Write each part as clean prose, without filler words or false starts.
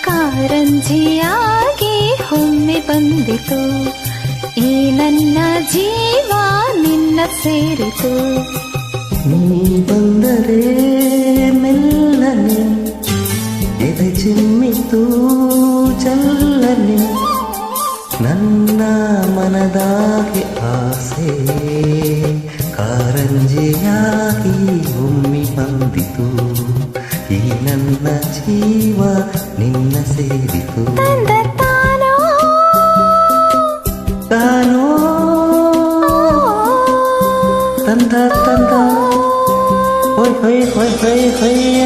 ಕಾರಂಜಿಯಾಗಿ ಒಮ್ಮೆ ಬಂದಿತು, ಈ ನನ್ನ ಜೀವ ನಿನ್ನ ಸೇರಿತು. ನೀ ಬಂದರೆ ಮೆಲ್ಲನೆ ಎದೆ ಚಿಮ್ಮಿತು ಚಲ್ಲನೆ, ನನ್ನ ಮನದಾಗೆ ಆಸೆ ಕಾರಂಜಿಯಾಗಿ ಒಮ್ಮೆ ಬಂದಿತು, ಈ ನನ್ನ ಜೀವ ನಿನ್ನ ಸೇರಿತು. ತಾನೋ ತಾನೋ ತಂದ ತಂದ ಹೊಯ್ ಹೊಯ್ ಹೊಯ್ ಹೊಯ್ ಹೊಯ್ಯ.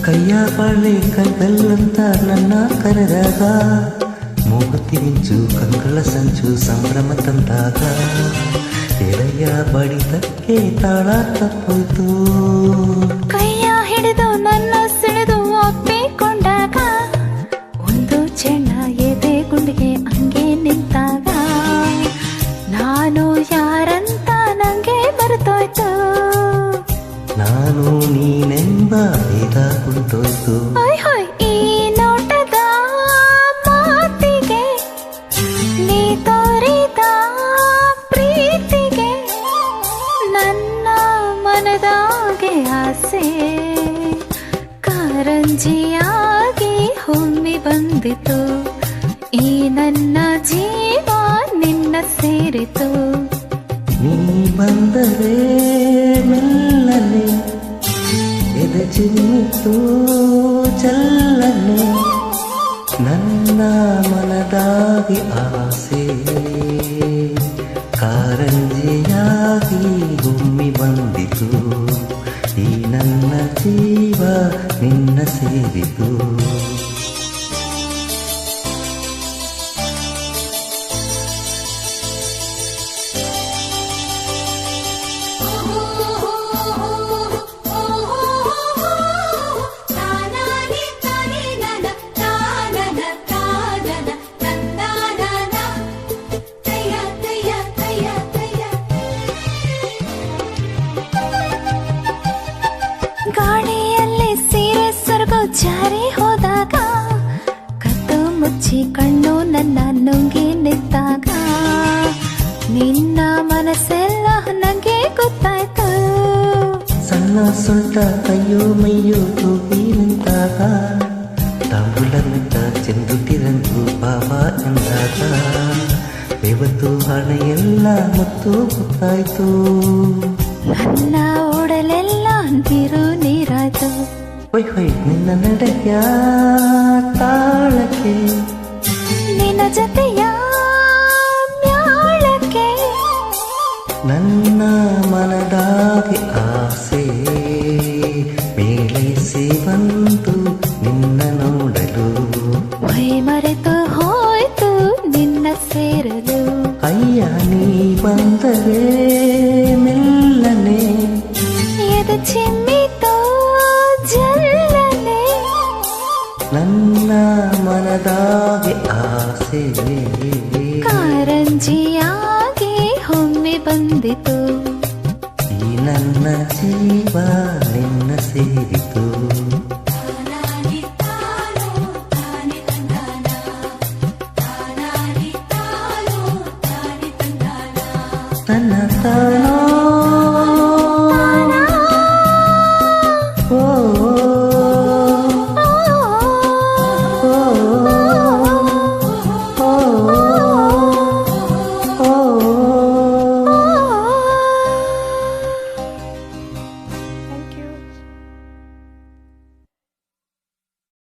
ಕೈಯ ಬಾಳೆ ಕೈಬೆಲ್ಲಂತ ನನ್ನ ಕರೆದಾಗ, ಮೂಗುತಿ ಮಿಂಚು ಕಂಗಳ ಸಂಚು ಸಂಭ್ರಮ ತಂದಾಗ, ಎಳೆಯ ಬಡಿತಕ್ಕೆ ತಾಳ ತಪ್ಪೋಯ್ತು. ಕೈಯ ಹಿಡಿದು ನನ್ನ ಸೆಳೆದು ಒಪ್ಪಿಕೊಂಡಾಗ, ಒಂದು ಚೆನ್ನ ಎದೆ ಗುಂಡಿಗೆ ಹಂಗೆ ನಿಂತಾಗ, ನಾನು ಯಾರಂತ ನಂಗೆ ಮರೆತೋಯ್ತು. ನಾನು ನೀನೆಂಬ ಭೇದ ಕುಂಟೋಯ್ತು. ಈ ನೋಟದ ಮಾತಿಗೆ, ನೀ ತೋರಿದ ಪ್ರೀತಿಗೆ, ನನ್ನ ಮನದಾಗೆ ಆಸೆ ಕಾರಂಜಿಯಾಗಿ ಒಮ್ಮೆ ಬಂದಿತು, ಈ ನನ್ನ ಜೀವ ನಿನ್ನ ಸೇರಿತು. ನೀ ಬಂದರೆ ಮೆಲ್ಲನೆ ಎದೆ ಚಿಮ್ಮಿತು ಚಲ್ಲನೆ, ನನ್ನ ಮನದಾಗಿ ಆಸೆ ಕಾರಂಜಿಯಾಗಿ ಒಮ್ಮೆ ಬಂದಿತು, ಈ ನನ್ನ ಜೀವ ನಿನ್ನ ಸೇರಿತು. ಗಾಳಿಯಲ್ಲಿ ಸೀರೆ ಸೊರಗು ಜಾರಿ ಹೋದಾಗ, ಕತ್ತು ಮುಚ್ಚಿ ಕಣ್ಣು ನನ್ನ ನುಂಗಿ ನಿಂತಾಗ, ನಿನ್ನ ಮನಸ್ಸೆಲ್ಲ ನನಗೆ ಗೊತ್ತಾಯ್ತು. ಸಣ್ಣ ಸೊಂಟ ಕೈಯೋ ಮೈಯೋ ತೂಗಿ ನಿಂತಾಗ, ತಾಂಬೂಲ ನಿಂತ ಚೆಂದುಟಿರಂದು ಬಾಬಾ ಎಂದಾಗ, ಇವತ್ತು ಹಣೆಯೆಲ್ಲ ಮತ್ತು ಗೊತ್ತಾಯ್ತು. ನನ್ನ ಓಡಲೆಲ್ಲ ಅಂತಿರು ನೀರಾಯ್ತು. ಹೊಯ್ ಹೊಯ್ ನಿನ್ನ ನಡೆಯ ತಾಳಕ್ಕೆ, ನಿನ್ನ ಜೊತೆಯ ಮ್ಯಾಳಕ್ಕೆ, ನನ್ನ ಮನದಾಗೆ ಆಸೆ ಮೇಳೈಸಿ ಬಂತು ನಿನ್ನ ನೋಡಲು, ಮೈ ಮರೆತು ಹೋಯ್ತು ನಿನ್ನ ಸೇರಲು. ಅಯ್ಯ ನೀ ಬಂದರೆ ಮೆಲ್ಲನೆ ಎದೆ ಚಿಮ್ಮಿತು ಜಲ್ಲನೆ, ನನ್ನ ಮನದಾಗೆ ಆಸೆ ಕಾರಂಜಿಯಾಗಿ ಒಮ್ಮೆ ಬಂದಿತು, ಈ ನನ್ನ ಜೀವ ನಿನ್ನ ಸೇರಿತು.